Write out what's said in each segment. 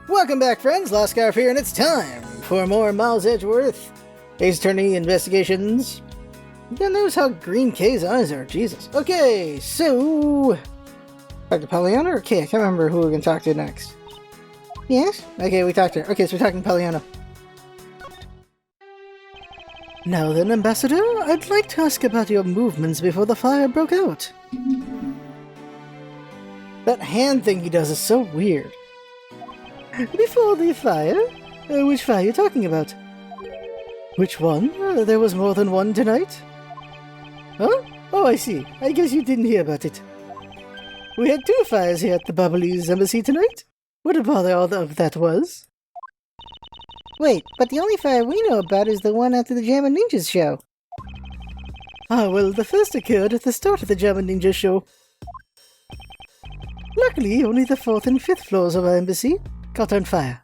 Welcome back, friends. LostScarf here, and it's time for more Miles Edgeworth Ace Attorney investigations. God knows how green K's eyes are. Jesus. Okay, so... Talk to Pollyanna or Kay? I can't remember who we're going to talk to next. Yes? Okay, we talked to her. Okay, so we're talking to Pollyanna. Now then, Ambassador, I'd like to ask about your movements before the fire broke out. That hand thing he does is so weird. Before the fire? Which fire are you talking about? Which one? There was more than one tonight? Huh? Oh, I see. I guess you didn't hear about it. We had 2 fires here at the Bubbly's embassy tonight. What a bother all of that was. Wait, but the only fire we know about is the one after the German Ninjas show. Ah, well, the first occurred at the start of the German Ninja show. Luckily, only the 4th and 5th floors of our embassy caught on fire.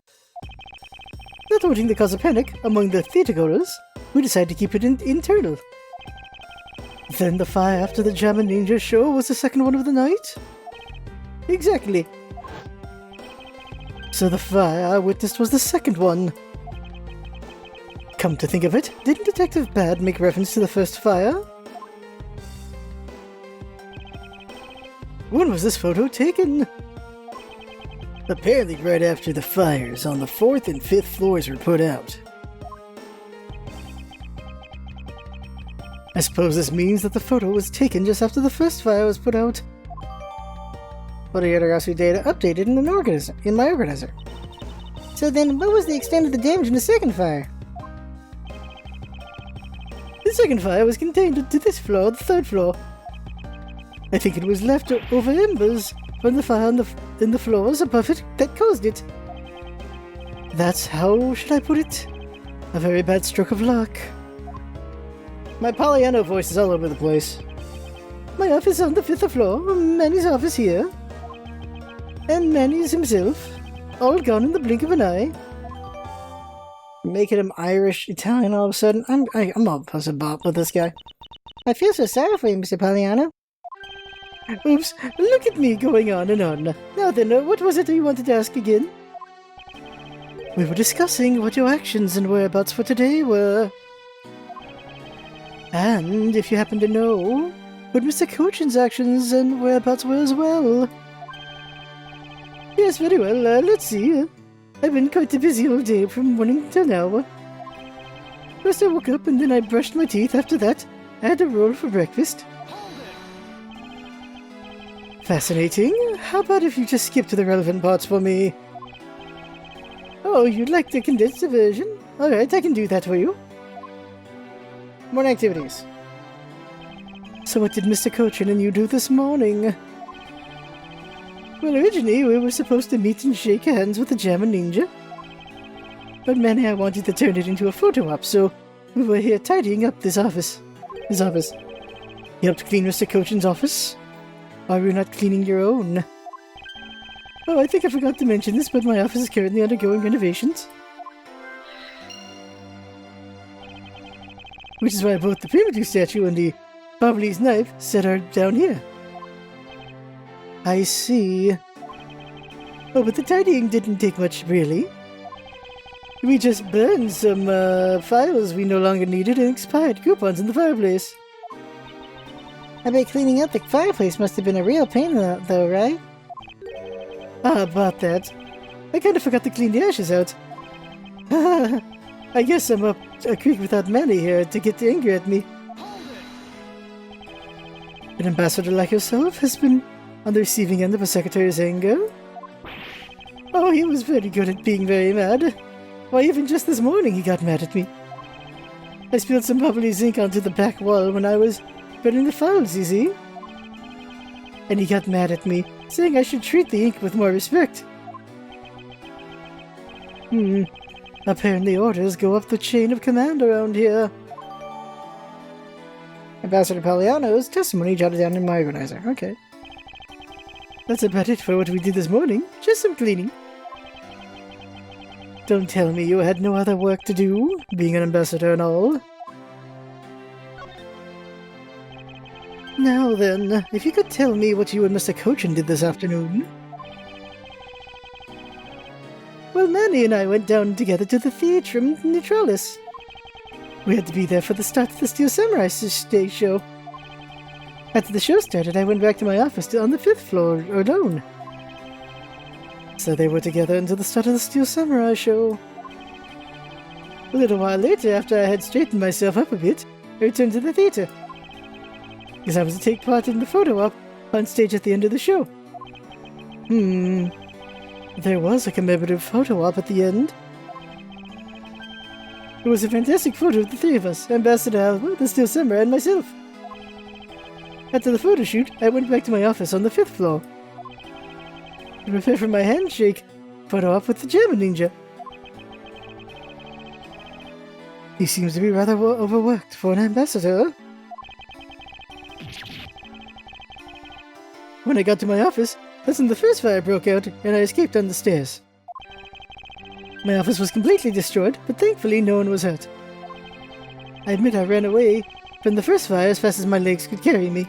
Not wanting to cause a panic among the theatergoers, we decided to keep it internal. Then the fire after the German Ninja show was the second one of the night? Exactly. So the fire I witnessed was the second one. Come to think of it, didn't Detective Bad make reference to the first fire? When was this photo taken? Apparently right after the fires on the 4th and 5th floors were put out. I suppose this means that the photo was taken just after the first fire was put out. Photography data updated in my organizer. So then, what was the extent of the damage in the second fire? The second fire was contained to this floor, the 3rd floor. I think it was left over embers from the fire in the floors above it that caused it. That's how should I put it? A very bad stroke of luck. My Pollyanna voice is all over the place. My office on the 5th floor, Manny's office here, and Manny's himself, all gone in the blink of an eye. Making him Irish, Italian all of a sudden. I'm all puzzled about with this guy. I feel so sorry for you, Mr. Pollyanna. Oops, look at me going on and on. Now then, what was it you wanted to ask again? We were discussing what your actions and whereabouts for today were. And if you happen to know what Mr. Cochin's actions and whereabouts were as well. Yes, very well, let's see. I've been quite busy all day from morning till now. First I woke up and then I brushed my teeth. After that, I had a roll for breakfast. Fascinating. How about if you just skip to the relevant parts for me? Oh, you'd like the condensed version? Alright, I can do that for you. Morning activities. So what did Mr. Cochin and you do this morning? Well, originally we were supposed to meet and shake hands with the German Ninja. But Manny, I wanted to turn it into a photo op, so we were here tidying up this office. You helped clean Mr. Cochin's office? Why were you not cleaning your own? Oh, I think I forgot to mention this, but my office is currently undergoing renovations. Which is why both the primitive statue and the Bubbly's knife set are down here. I see. Oh, but the tidying didn't take much, really. We just burned some files we no longer needed and expired coupons in the fireplace. I bet cleaning up the fireplace must have been a real pain though, right? Ah, about that. I kinda forgot to clean the ashes out. I guess I'm up a creek without Manny here to get angry at me. An ambassador like yourself has been on the receiving end of a secretary's anger? Oh, he was very good at being very mad. Why, even just this morning he got mad at me. I spilled some Bubbly's ink onto the back wall when I was burning the files, you see? And he got mad at me, saying I should treat the ink with more respect. Apparently orders go up the chain of command around here. Ambassador Pollyanna's testimony jotted down in my organizer. Okay. That's about it for what we did this morning. Just some cleaning. Don't tell me you had no other work to do, being an ambassador and all. Now then, if you could tell me what you and Mr. Cochin did this afternoon. Well, Manny and I went down together to the Theatrum Neutralis. We had to be there for the start of the Steel Samurai stage show. After the show started, I went back to my office on the 5th floor alone. So they were together until the start of the Steel Samurai show. A little while later, after I had straightened myself up a bit, I returned to the theater. Because I was to take part in the photo op on stage at the end of the show. There was a commemorative photo op at the end. It was a fantastic photo of the three of us, Ambassador Alba, the Steel Samurai, and myself. After the photo shoot, I went back to my office on the 5th floor. To prepare for my handshake photo op with the German ninja. He seems to be rather overworked for an ambassador. When I got to my office, that's when the first fire broke out, and I escaped down the stairs. My office was completely destroyed, but thankfully no one was hurt. I admit I ran away from the first fire as fast as my legs could carry me.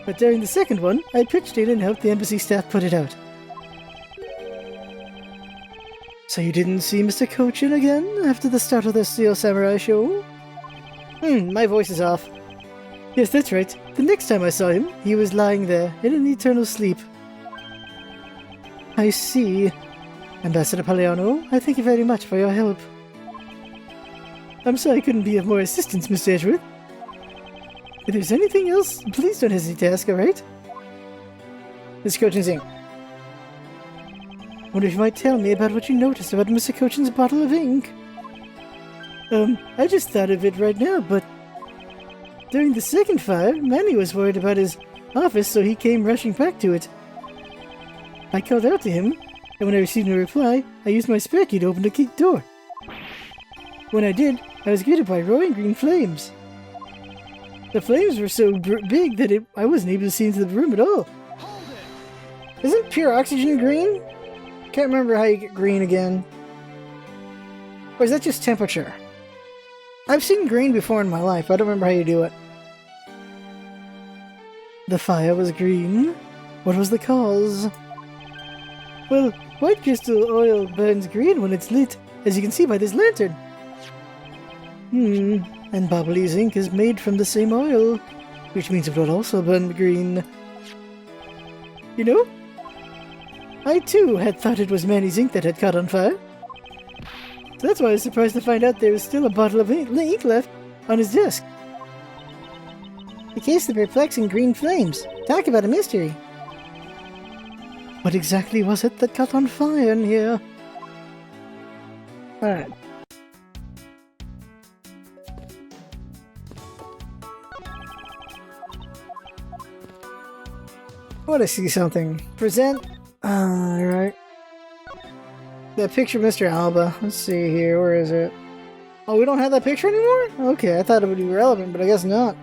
But during the second one, I pitched in and helped the embassy staff put it out. So you didn't see Mr. Kochin again after the start of the Steel Samurai show? My voice is off. Yes, that's right. The next time I saw him, he was lying there, in an eternal sleep. I see. Ambassador Paliano, I thank you very much for your help. I'm sorry I couldn't be of more assistance, Mr. Edgeworth. If there's anything else, please don't hesitate to ask, alright? Mr. Kochin's ink. Wonder if you might tell me about what you noticed about Mr. Kochin's bottle of ink. I just thought of it right now, but during the second fire, Manny was worried about his office, so he came rushing back to it. I called out to him, and when I received no reply, I used my spare key to open the door. When I did, I was greeted by roaring green flames. The flames were so big that I wasn't able to see into the room at all. Isn't pure oxygen green? Can't remember how you get green again. Or is that just temperature? I've seen green before in my life. I don't remember how you do it. The fire was green. What was the cause? Well, white crystal oil burns green when it's lit, as you can see by this lantern. And Bubbly's ink is made from the same oil, which means it will also burn green. You know, I too had thought it was Manny's ink that had caught on fire. So that's why I was surprised to find out there was still a bottle of ink left on his desk. The case of the perplexing green flames. Talk about a mystery. What exactly was it that caught on fire in here? Alright. I want to see something. Present. Alright. That picture of Mr. Alba. Let's see here. Where is it? Oh, we don't have that picture anymore? Okay, I thought it would be relevant, but I guess not.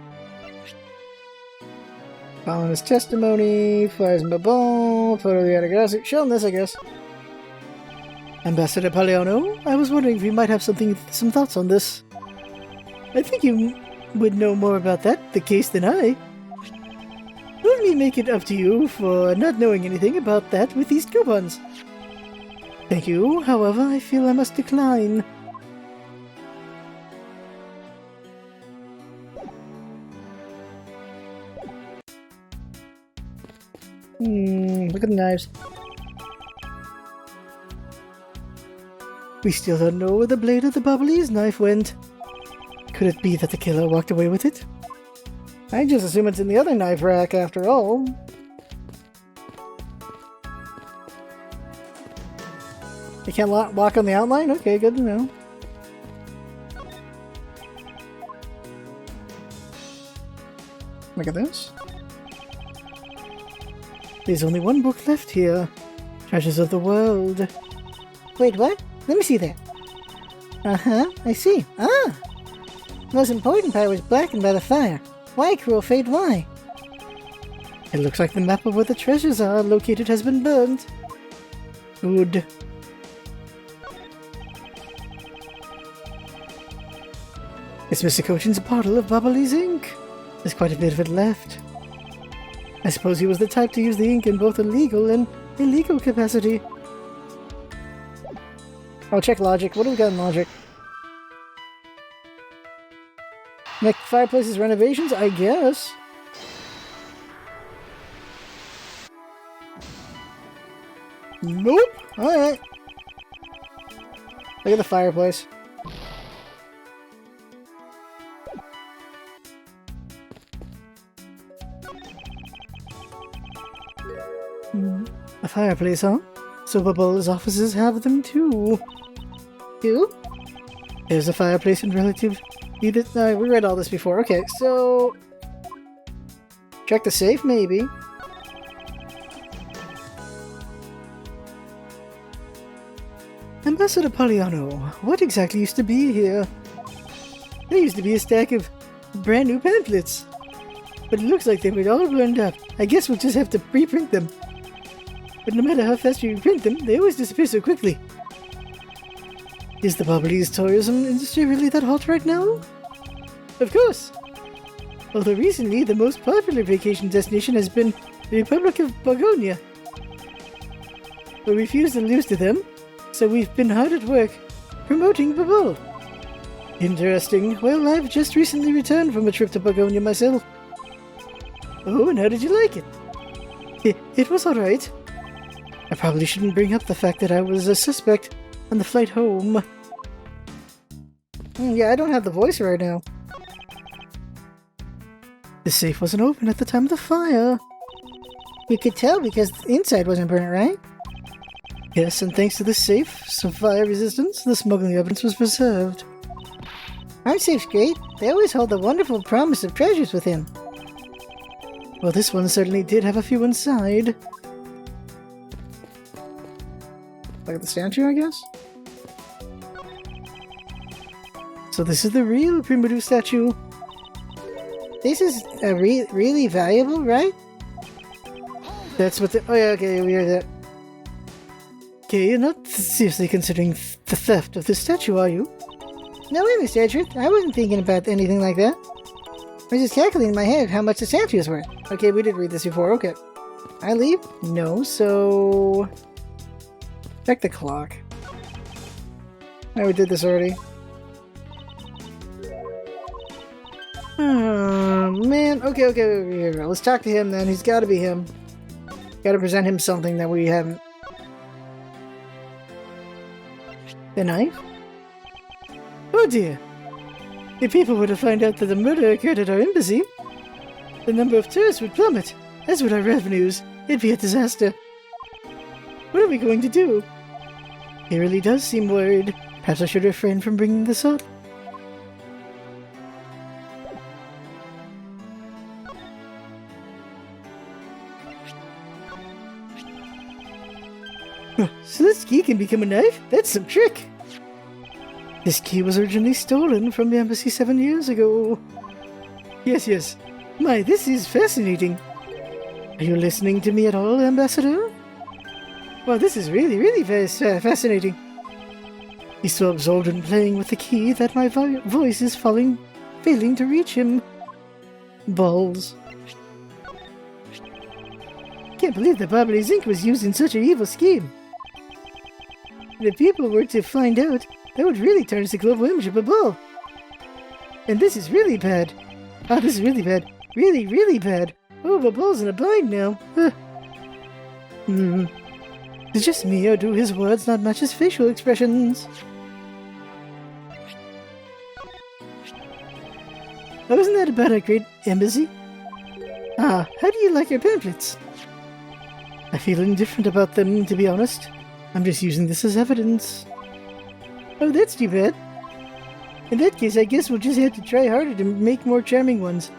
Following his testimony, flies in the ball, photo of the autographic. Showing this, I guess. Ambassador Paliano, I was wondering if you might have some thoughts on this. I think you would know more about the case than I. Let me make it up to you for not knowing anything about that with these coupons. Thank you, however, I feel I must decline. Look at the knives. We still don't know where the blade of the Bubbly's knife went. Could it be that the killer walked away with it? I just assume it's in the other knife rack after all. You can't walk on the outline? Okay, good to know. Look at this. There's only one book left here. Treasures of the World. Wait, what? Let me see that. Uh-huh, I see. Ah! The most important part was blackened by the fire. Why, cruel fate, why? It looks like the map of where the treasures are located has been burned. Good. It's Mr. Kochin's bottle of Bubbly's ink. There's quite a bit of it left. I suppose he was the type to use the ink in both a legal and illegal capacity. I'll check logic. What do we got in logic? Make fireplaces renovations, I guess. Nope. Alright. Look at the fireplace. A fireplace, huh? So Bubble's offices have them too. Ew. There's a fireplace in relative... we read all this before. Okay, so... check the safe, maybe. Ambassador Poliano, what exactly used to be here? There used to be a stack of brand new pamphlets. But it looks like they were all burned up. I guess we'll just have to reprint them. But no matter how fast you reprint them, they always disappear so quickly. Is the Bubbly's tourism industry really that hot right now? Of course! Although recently, the most popular vacation destination has been the Republic of Bogonia. We refuse to lose to them, so we've been hard at work promoting Bubble. Interesting. Well, I've just recently returned from a trip to Bogonia myself. Oh, and how did you like it? It was alright. I probably shouldn't bring up the fact that I was a suspect on the flight home. Yeah, I don't have the voice right now. The safe wasn't open at the time of the fire. You could tell because the inside wasn't burnt, right? Yes, and thanks to this safe, some fire resistance, the smuggling evidence was preserved. Our safe's great. They always hold the wonderful promise of treasures within. Well, this one certainly did have a few inside. Look at the statue, I guess? So this is the real Primadou statue. This is really valuable, right? That's what the... oh yeah, okay, we heard that. Okay, you're not seriously considering the theft of this statue, are you? No way, Mr. Edgeworth. I wasn't thinking about anything like that. I was just calculating in my head how much the statue is worth. Okay, we did read this before, okay. I leave? No, so... check the clock. Oh, we did this already. Oh, man. Okay, here we go. Let's talk to him then. He's gotta be him. Gotta present him something that we haven't. The knife? Oh dear. If people were to find out that the murder occurred at our embassy, the number of tourists would plummet, as would our revenues. It'd be a disaster. What are we going to do? He really does seem worried. Perhaps I should refrain from bringing this up. So this key can become a knife? That's some trick! This key was originally stolen from the embassy 7 years ago. Yes. My, this is fascinating. Are you listening to me at all, Ambassador? Well, this is really fascinating. He's so absorbed in playing with the key that my voice is failing to reach him. Balls. Can't believe the Barbary's ink was used in such an evil scheme. And if people were to find out, that would really tarnish the global image of Babal. And this is really bad. Oh, this is really bad. Really bad. Oh, Babal's in a bind now. It's just me, or do his words not match his facial expressions? Oh, isn't that about a great embassy? Ah, how do you like your pamphlets? I feel indifferent about them, to be honest. I'm just using this as evidence. Oh, that's too bad. In that case, I guess we'll just have to try harder to make more charming ones.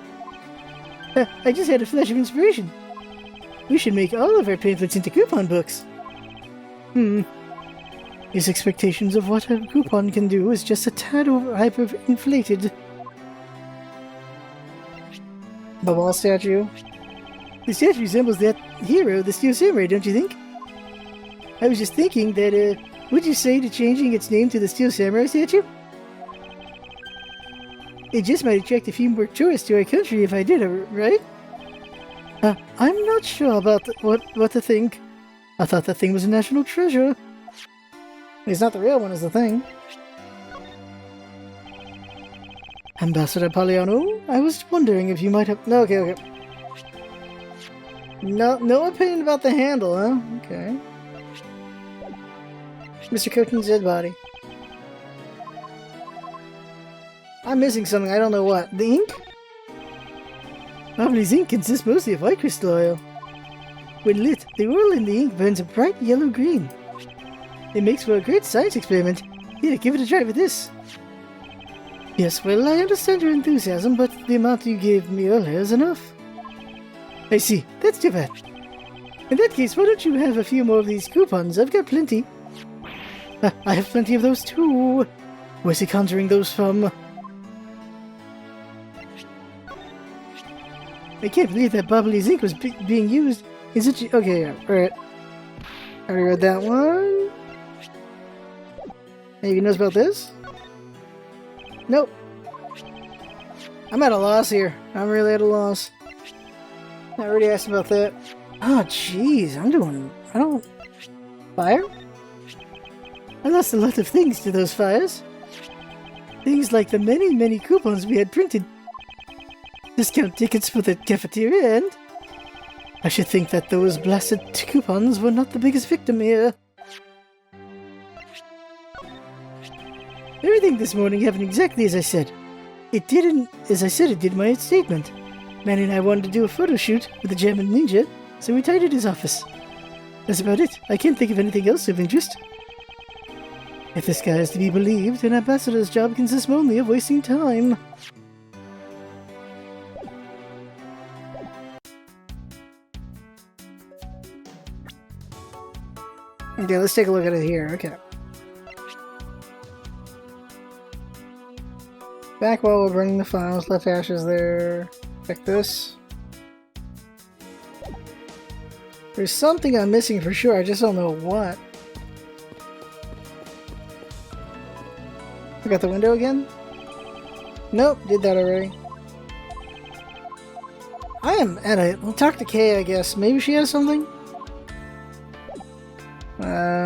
I just had a flash of inspiration. We should make all of our pamphlets into coupon books. His expectations of what a coupon can do is just a tad hyper-inflated. The wall statue. The statue resembles that hero, the Steel Samurai, don't you think? I was just thinking that, would you say to changing its name to the Steel Samurai statue? It just might attract a few more tourists to our country if I did it, right? I'm not sure about what to think. I thought that thing was a national treasure. He's not the real one is the thing. Ambassador Poliano, I was wondering if you might have... No, okay. No opinion about the handle, huh? Okay. Mr. Coton's dead body. I'm missing something, I don't know what. The ink? Lovely's ink consists mostly of white crystal oil. When lit, the oil in the ink burns a bright yellow-green. It makes for a great science experiment. Here, give it a try with this. Yes, well, I understand your enthusiasm, but the amount you gave me earlier is enough. I see. That's too bad. In that case, why don't you have a few more of these coupons? I've got plenty. I have plenty of those too. Where's he conjuring those from? I can't believe that Bubbly's ink was being used in such a... Okay, yeah, alright. I already read that one. Anything knows about this? Nope. I'm at a loss here. I'm really at a loss. I already asked about that. Oh, jeez. I don't... Fire? I lost a lot of things to those fires. Things like the many coupons we had printed. Discount tickets for the cafeteria and... I should think that those blasted coupons were not the biggest victim here. Everything this morning happened exactly as I said. It didn't, as I said it did in my statement. Manny and I wanted to do a photo shoot with the German ninja, so we tidied his office. That's about it. I can't think of anything else of interest. If this guy is to be believed, an ambassador's job consists only of wasting time. Okay, let's take a look at it here. Okay. Back while we're bringing the files, left ashes there. Check this. There's something I'm missing for sure, I just don't know what. I got the window again? Nope, did that already. I am at a... We'll talk to Kay, I guess. Maybe she has something?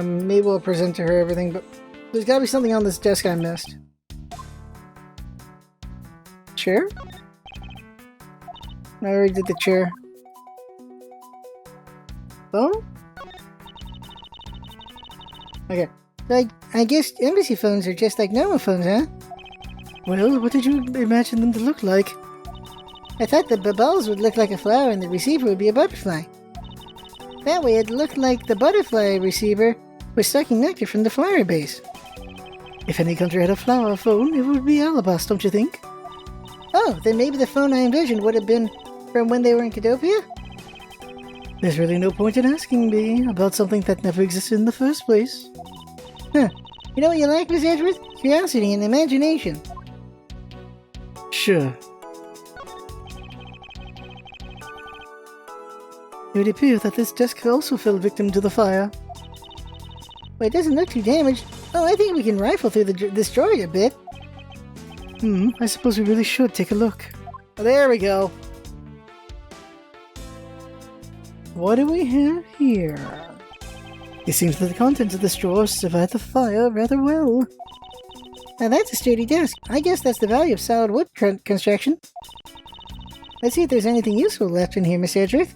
Maybe we'll present to her everything, but there's gotta be something on this desk I missed. Chair? I already did the chair. Phone? Okay. I guess embassy phones are just like normal phones, huh? Well, what did you imagine them to look like? I thought the bubbles would look like a flower and the receiver would be a butterfly. That way it looked like the butterfly receiver was sucking nectar from the flower base. If any country had a flower phone, it would be Alabas, don't you think? Oh, then maybe the phone I envisioned would have been from when they were in Cadopia? There's really no point in asking me about something that never existed in the first place. Huh. You know what you like, Miss Edgeworth? Curiosity and imagination. Sure. It would appear that this desk also fell victim to the fire. Well, it doesn't look too damaged. Oh, I think we can rifle through this drawer a bit. I suppose we really should take a look. Oh, there we go. What do we have here? It seems that the contents of this drawer survived the fire rather well. Now that's a sturdy desk. I guess that's the value of solid wood construction. Let's see if there's anything useful left in here, Miss Edgeworth.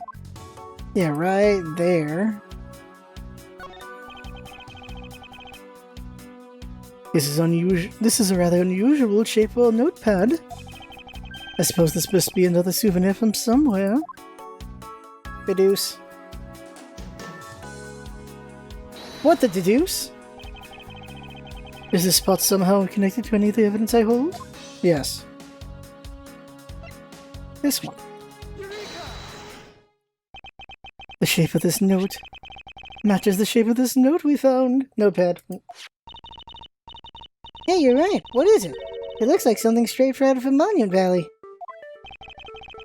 Yeah, right there. This is a rather unusual shape for a notepad. I suppose this must be another souvenir from somewhere. Deduce. What the deduce? Is this spot somehow connected to any of the evidence I hold? Yes. This one. The shape of this note matches the shape of this note we found. Notepad. Hey, you're right. What is it? It looks like something straight out of a Monument Valley.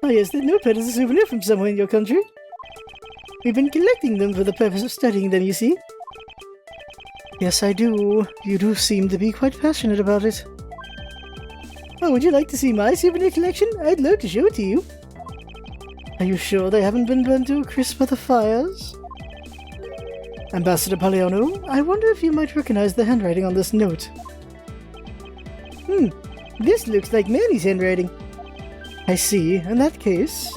Oh yes, the notepad is a souvenir from somewhere in your country. We've been collecting them for the purpose of studying them, you see. Yes, I do. You do seem to be quite passionate about it. Oh, would you like to see my souvenir collection? I'd love to show it to you. Are you sure they haven't been burned to a crisp by the fires? Ambassador Paliano, I wonder if you might recognize the handwriting on this note. This looks like Manny's handwriting. I see. In that case...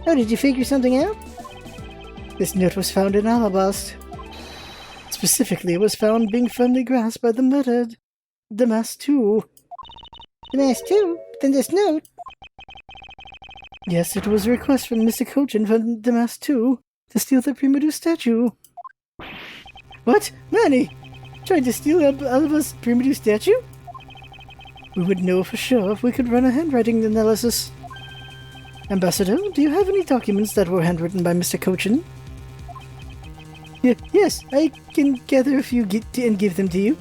Oh, did you figure something out? This note was found in Alabast. Specifically, it was found being firmly grasped by the murdered Damas 2. Damas 2? Then this note? Yes, it was a request from Mr. Cochin from Damas 2 to steal the Primadou statue. What? Manny! Trying to steal Alabast's Primadou statue? We would know for sure if we could run a handwriting analysis. Ambassador, do you have any documents that were handwritten by Mr. Cochin? Yes, I can gather a few and give them to you.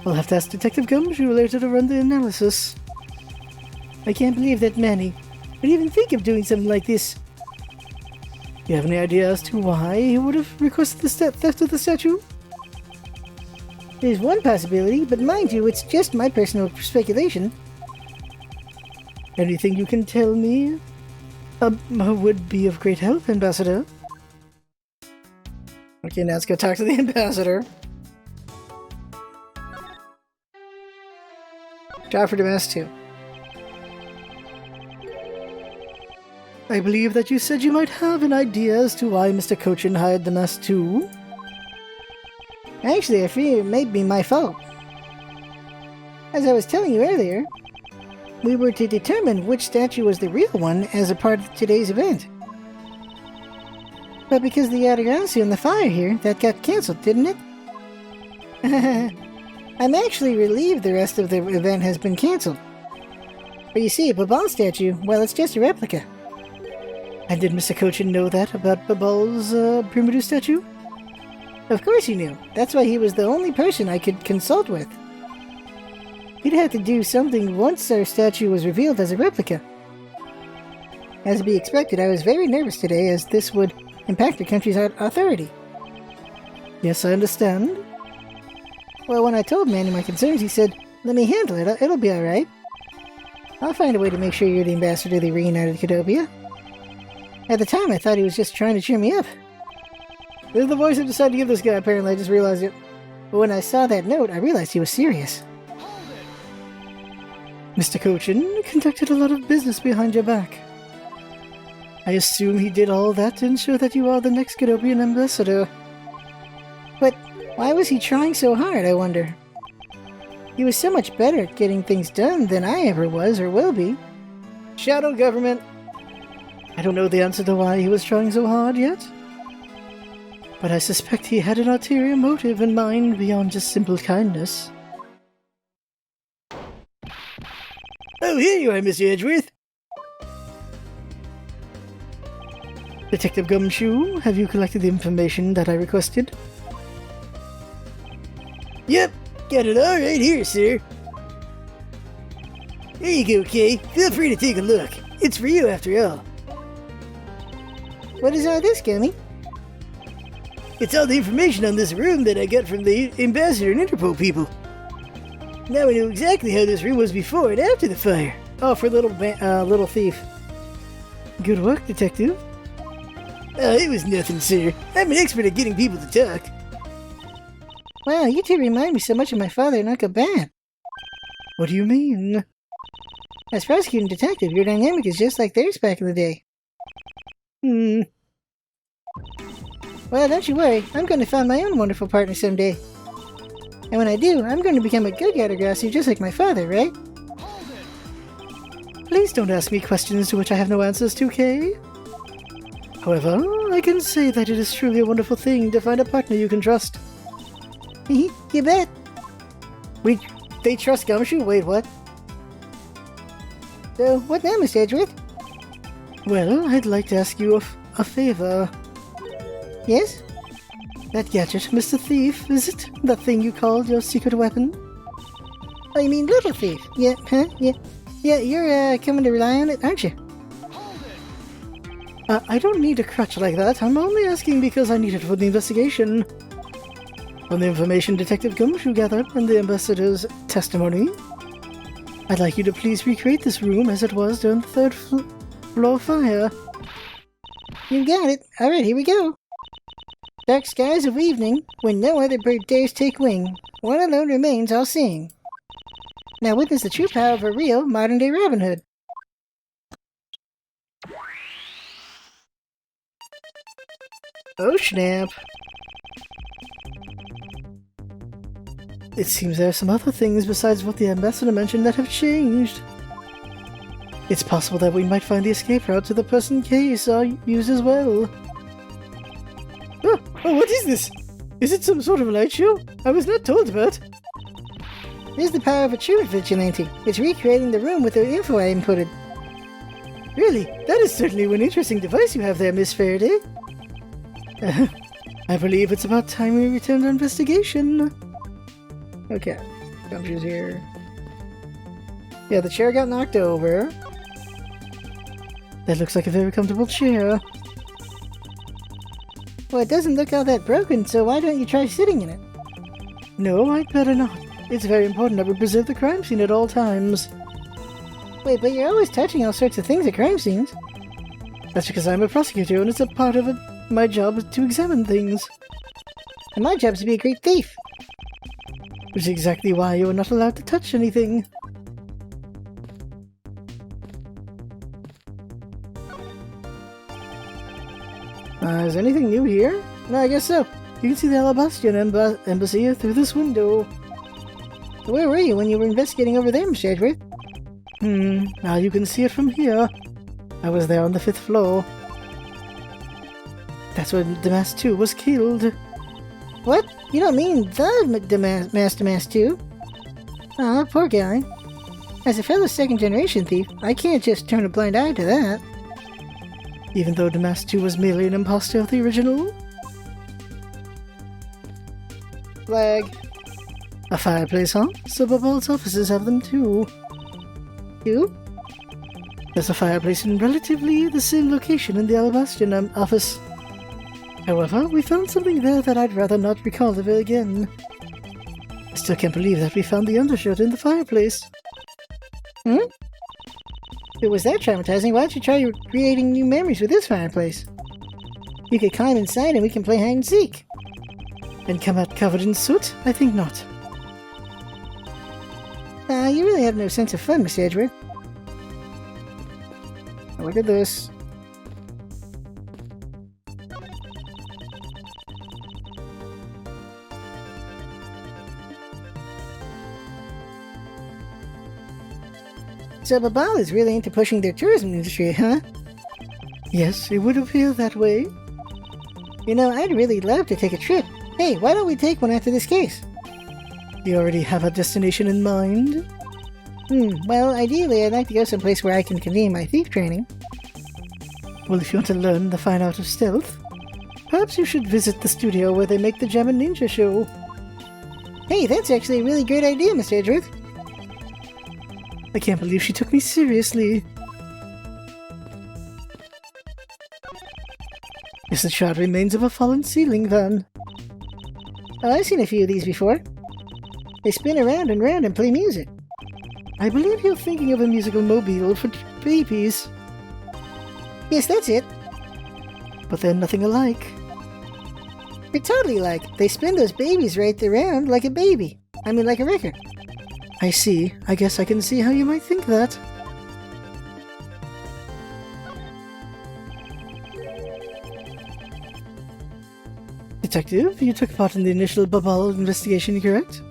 I'll have to ask Detective Gumshoe later to run the analysis. I can't believe that Manny would even think of doing something like this. Do you have any idea as to why he would have requested the theft of the statue? There's one possibility, but mind you, it's just my personal speculation. Anything you can tell me would be of great help, Ambassador. Okay, now let's go talk to the Ambassador. Job for Damas 2. I believe that you said you might have an idea as to why Mr. Cochin hired Damas 2. Actually, I fear it may be my fault. As I was telling you earlier, we were to determine which statue was the real one as a part of today's event. But because of the Yatagarasu and the fire here, that got cancelled, didn't it? I'm actually relieved the rest of the event has been cancelled. But you see, Babal's statue, well, it's just a replica. And did Mr. Cochin know that about Babal's Primadou statue? Of course he knew. That's why he was the only person I could consult with. He'd have to do something once our statue was revealed as a replica. As to be expected, I was very nervous today, as this would impact the country's authority. Yes, I understand. Well, when I told Manny my concerns, he said, let me handle it, it'll be alright. I'll find a way to make sure you're the ambassador to the reunited Cadobia. At the time, I thought he was just trying to cheer me up. This is the voice I decided to give this guy, apparently, I just realized it. But when I saw that note, I realized he was serious. Mr. Cochin conducted a lot of business behind your back. I assume he did all that to ensure that you are the next Cadobian ambassador. But why was he trying so hard, I wonder? He was so much better at getting things done than I ever was or will be. Shadow government! I don't know the answer to why he was trying so hard yet. But I suspect he had an ulterior motive in mind beyond just simple kindness. Oh, here you are, Mr. Edgeworth! Detective Gumshoe, have you collected the information that I requested? Yep, got it all right here, sir. There you go, Kay. Feel free to take a look. It's for you, after all. What is all this, Gummy? It's all the information on this room that I got from the Ambassador and Interpol people. Now we know exactly how this room was before and after the fire. Oh, for little thief. Good work, Detective. It was nothing, sir. I'm an expert at getting people to talk. Wow, you two remind me so much of my father and Uncle Ben. What do you mean? As prosecutor and detective, your dynamic is just like theirs back in the day. Well, don't you worry. I'm going to find my own wonderful partner someday. And when I do, I'm going to become a good Yatagarasu just like my father, right? Please don't ask me questions to which I have no answers to, Kay. However, I can say that it is truly a wonderful thing to find a partner you can trust. You bet. They trust Gumshoe? Wait, what? So, what now, Mr. Edgeworth? Well, I'd like to ask you a favor. Yes? That gadget, Mr. Thief, is it? That thing you called your secret weapon? Oh, you mean Little Thief? Yeah, huh? Yeah. Yeah, you're coming to rely on it, aren't you? I don't need a crutch like that. I'm only asking because I need it for the investigation. From the information Detective Gumshoe gathered and the Ambassador's testimony, I'd like you to please recreate this room as it was during the third floor fire. You got it. Alright, here we go. Dark skies of evening, when no other bird dares take wing, one alone remains all-seeing. Now witness the true power of a real, modern-day Robin Hood. Oh snap. It seems there are some other things besides what the ambassador mentioned that have changed. It's possible that we might find the escape route to the person K saw use as well. Oh, what is this? Is it some sort of light show? I was not told about. Here's the power of a true vigilante. It's recreating the room with the info I inputted. Really? That is certainly one interesting device you have there, Miss Faraday. I believe it's about time we return to investigation. Okay, don't choose here. Yeah, the chair got knocked over. That looks like a very comfortable chair. Well, it doesn't look all that broken, so why don't you try sitting in it? No, I'd better not. It's very important that we preserve the crime scene at all times. Wait, but you're always touching all sorts of things at crime scenes. That's because I'm a prosecutor and it's a part of my job to examine things. And my job is to be a great thief. Which is exactly why you are not allowed to touch anything. Is anything new here? No, I guess so. You can see the Alabastian embassy through this window. Where were you when you were investigating over there, Mr. Edgeworth? Now you can see it from here. I was there on the 5th floor. That's when Damas 2 was killed. What? You don't mean the Master 2? Aw, poor guy. As a fellow second-generation thief, I can't just turn a blind eye to that. Even though Damas 2 was merely an imposter of the original? Flag. A fireplace, huh? Suburbal's offices have them too. You? There's a fireplace in relatively the same location in the Alabastian office. However, we found something there that I'd rather not recall ever again. I still can't believe that we found the undershirt in the fireplace. If it was that traumatizing, why don't you try creating new memories with this fireplace? You could climb inside and we can play hide and seek. And come out covered in soot? I think not. You really have no sense of fun, Mr. Edgeworth. Look at this. So Babal is really into pushing their tourism industry, huh? Yes, it would appear that way. You know, I'd really love to take a trip. Hey, why don't we take one after this case? You already have a destination in mind? Well, ideally I'd like to go someplace where I can continue my thief training. Well, if you want to learn the fine art of stealth, perhaps you should visit the studio where they make the Gem and Ninja show. Hey, that's actually a really great idea, Mr. Edgeworth. I can't believe she took me seriously. It's the charred remains of a fallen ceiling fan. Oh, I've seen a few of these before. They spin around and round and play music. I believe you're thinking of a musical mobile for babies. Yes, that's it. But they're nothing alike. They're totally alike. They spin those babies right around like a baby. I mean, like a record. I see. I guess I can see how you might think that. Detective, you took part in the initial Babal investigation, correct?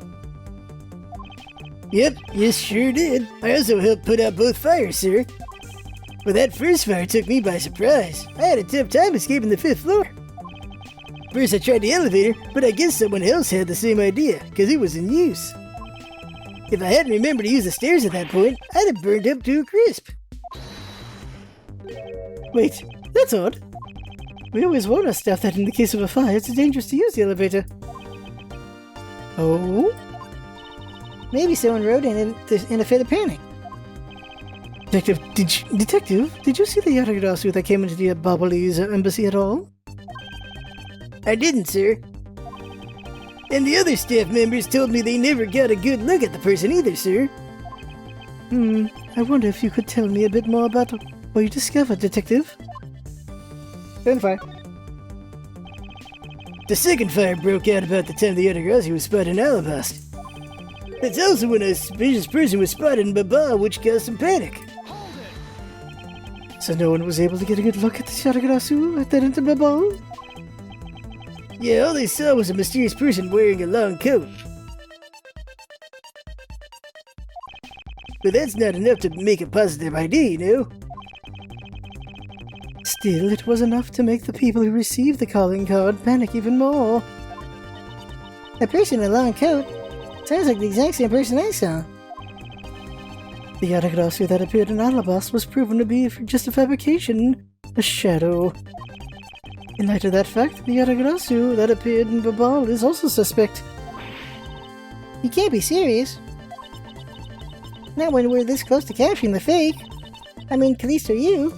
Yep, yes, sure did. I also helped put out both fires, sir. But that first fire took me by surprise. I had a tough time escaping the 5th floor. First I tried the elevator, but I guess someone else had the same idea, because it was in use. If I hadn't remembered to use the stairs at that point, I'd have burned up to a crisp. Wait, that's odd. We always warn our staff that in the case of a fire, it's dangerous to use the elevator. Oh? Maybe someone rode in a fit of panic. Detective, did you see the Yaragarasu that came into the Babali's embassy at all? I didn't, sir. And the other staff members told me they never got a good look at the person either, sir. I wonder if you could tell me a bit more about what you discovered, Detective. Gunfire. The second fire broke out about the time the Yatagarasu was spotted in Alabasta. That's also when a suspicious person was spotted in Baba, which caused some panic. So no one was able to get a good look at the Yatagarasu at that end of Baba? Yeah, all they saw was a mysterious person wearing a long coat. But that's not enough to make a positive ID, you know? Still, it was enough to make the people who received the calling card panic even more. A person in a long coat? Sounds like the exact same person I saw. The Yatagarasu that appeared in Alabasta was proven to be just a fabrication, a shadow. In light of that fact, the Yatagarasu that appeared in Babal is also suspect. You can't be serious. Not when we're this close to capturing the fake. I mean, at least are you.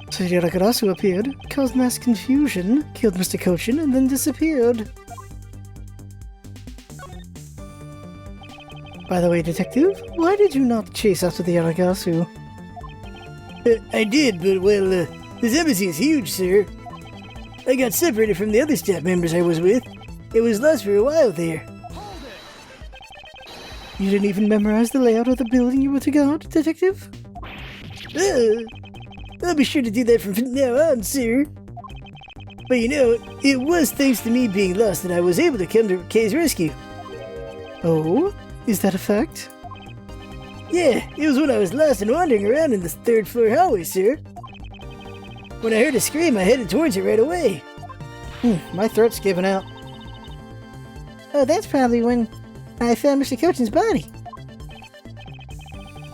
So the Yatagarasu appeared, caused mass confusion, killed Mr. Kochin, and then disappeared. By the way, Detective, why did you not chase after the Yatagarasu? I did, but, well, this embassy is huge, sir. I got separated from the other staff members I was with. It was lost for a while there. You didn't even memorize the layout of the building you were to guard, Detective? I'll be sure to do that from now on, sir. But you know, it was thanks to me being lost that I was able to come to Kay's rescue. Oh? Is that a fact? Yeah, it was when I was lost and wandering around in the third floor hallway, sir. When I heard a scream, I headed towards it right away. My throat's giving out. Oh, that's probably when I found Mr. Kochin's body.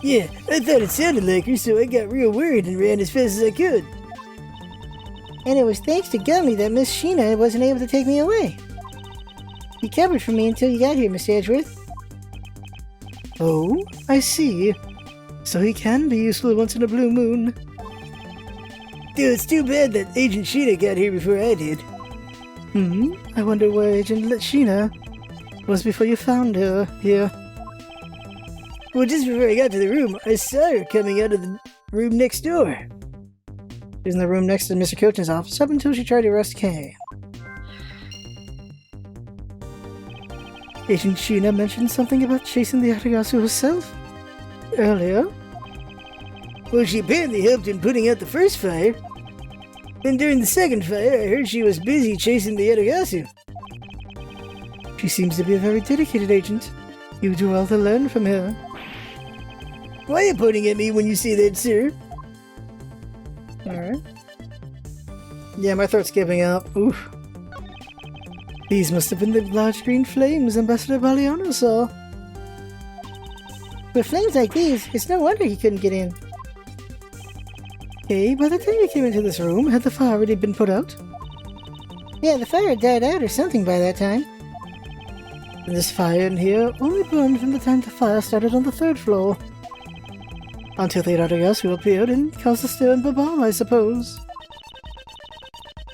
Yeah, I thought it sounded like her, so I got real worried and ran as fast as I could. And it was thanks to Gummy that Miss Sheena wasn't able to take me away. You covered for me until you got here, Mr. Edgeworth. Oh, I see. So he can be useful once in a blue moon. Dude, it's too bad that Agent Sheena got here before I did. I wonder where Agent Sheena was before you found her here. Well, just before I got to the room, I saw her coming out of the room next door. She was in the room next to Mr. Kochin's office up until she tried to arrest Kay. Agent Sheena mentioned something about chasing the Yatagarasu herself earlier. Well, she apparently helped in putting out the first fire. Then during the second fire, I heard she was busy chasing the Yatagarasu. She seems to be a very dedicated agent. You do well to learn from her. Why are you pointing at me when you say that, sir? Alright. Yeah, my throat's giving up. Oof. These must have been the large green flames Ambassador Baliano saw. With flames like these, it's no wonder he couldn't get in. Hey, by the time you came into this room, had the fire already been put out? Yeah, the fire had died out or something by that time. And this fire in here only burned from the time the fire started on the third floor. Until the Yatagarasu appeared and caused a stir in Babal, I suppose.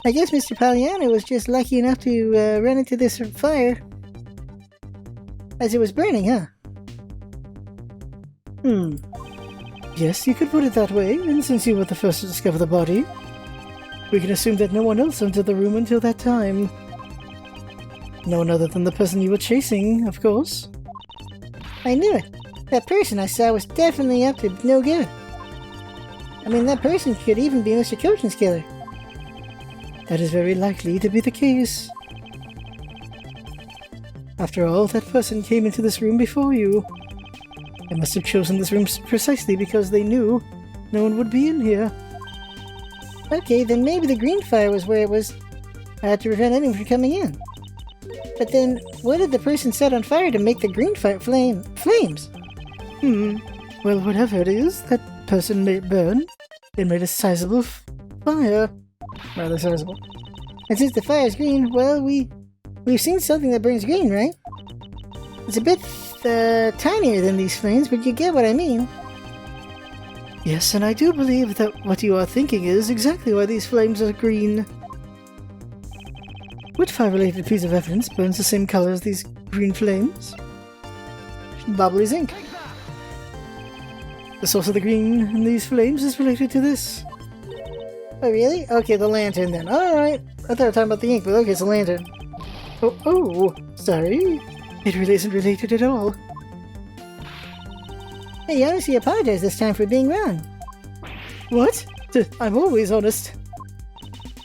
I guess Mr. Paliano was just lucky enough to run into this fire as it was burning, huh? Yes, you could put it that way, and since you were the first to discover the body, we can assume that no one else entered the room until that time. No one other than the person you were chasing, of course. I knew it. That person I saw was definitely up to no good. I mean, that person could even be Mr. Kochin's killer. That is very likely to be the case. After all, that person came into this room before you. They must have chosen this room precisely because they knew no one would be in here. Okay, then maybe the green fire was where it was to prevent anyone from coming in. But then, what did the person set on fire to make the green fire flames? Well, whatever it is, that person made burn. It made a sizable fire. Rather sizable. And since the fire is green, well, we've seen something that burns green, right? It's a bit tinier than these flames, but you get what I mean. Yes, and I do believe that what you are thinking is exactly why these flames are green. Which fire-related piece of evidence burns the same color as these green flames? Bubbly's ink. The source of the green in these flames is related to this. Oh, really? Okay, the lantern then. Alright. I thought we were talking about the ink, but okay, it's a lantern. Oh, sorry. It really isn't related at all. Hey, you honestly apologize this time for being wrong. What? I'm always honest.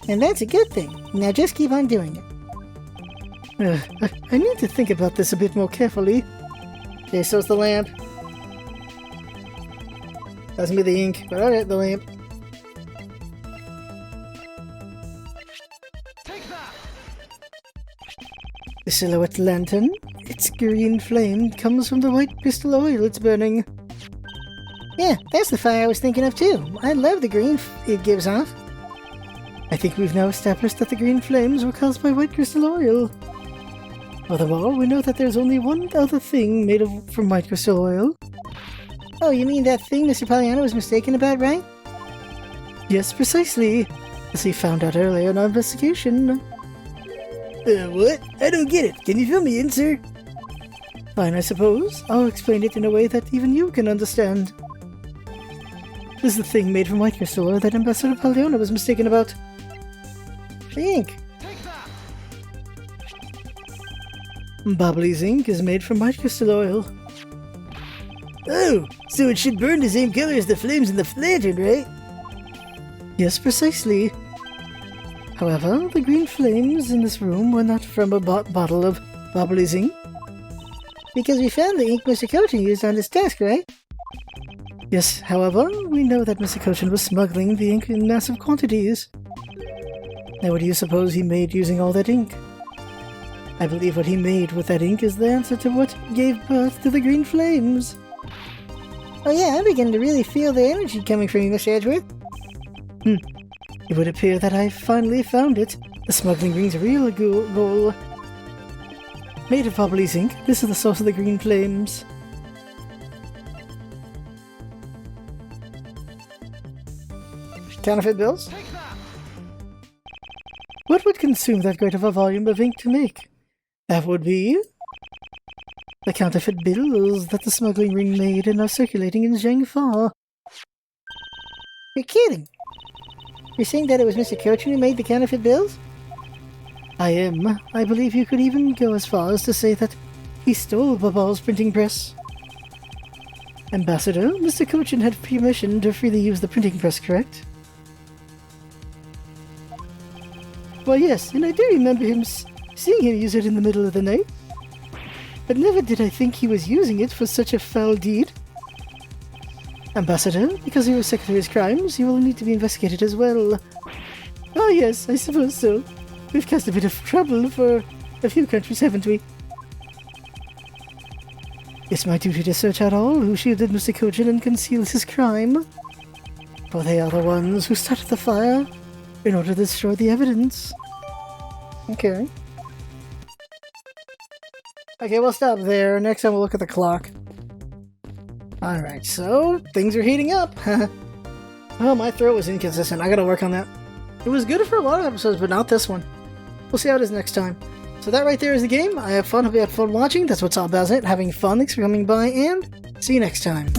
And that's a good thing. Now just keep on doing it. I need to think about this a bit more carefully. Okay, so it's the lamp. That's me, the ink. But alright, the lamp. The silhouette lantern. Its green flame comes from the white crystal oil it's burning. Yeah, that's the fire I was thinking of too. I love the green it gives off. I think we've now established that the green flames were caused by white crystal oil. Furthermore, we know that there's only one other thing made from white crystal oil. Oh, you mean that thing Mr. Pollyanna was mistaken about, right? Yes, precisely. As he found out earlier in our investigation. What? I don't get it. Can you fill me in, sir? Fine, I suppose. I'll explain it in a way that even you can understand. This is the thing made from white crystal oil that Ambassador Pollyanna was mistaken about. The ink. Bobbly's ink is made from white crystal oil. Oh, so it should burn the same color as the flames in the lantern, right? Yes, precisely. However, the green flames in this room were not from a bottle of Bobbly's ink. Because we found the ink Mr. Cochin used on his desk, right? Yes, however, we know that Mr. Cochin was smuggling the ink in massive quantities. Now what do you suppose he made using all that ink? I believe what he made with that ink is the answer to what gave birth to the green flames. Oh yeah, I'm beginning to really feel the energy coming from you, Mr. Edgeworth. It would appear that I finally found it. The smuggling ring's real goal. Made of Bobbly's ink, this is the source of the green flames. Counterfeit bills? What would consume that great of a volume of ink to make? That would be the counterfeit bills that the smuggling ring made and are circulating in Zhangfa. You're kidding! You're saying that it was Mr. Cochin who made the counterfeit bills? I am. I believe you could even go as far as to say that he stole Babal's printing press. Ambassador, Mr. Cochin had permission to freely use the printing press, correct? Why yes, and I do remember seeing him use it in the middle of the night. But never did I think he was using it for such a foul deed. Ambassador, because of your secretary's crimes, you will need to be investigated as well. Ah yes, I suppose so. We've caused a bit of trouble for a few countries, haven't we? It's my duty to search out all who shielded Mr. Cochin and concealed his crime. For they are the ones who started the fire in order to destroy the evidence. Okay. Okay, we'll stop there. Next time we'll look at the clock. Alright, so things are heating up. Oh, my throat was inconsistent. I gotta work on that. It was good for a lot of episodes, but not this one. We'll see how it is next time. So that right there is the game. I have fun. Hope you had fun watching. That's what's all about it. Having fun. Thanks for coming by, and see you next time.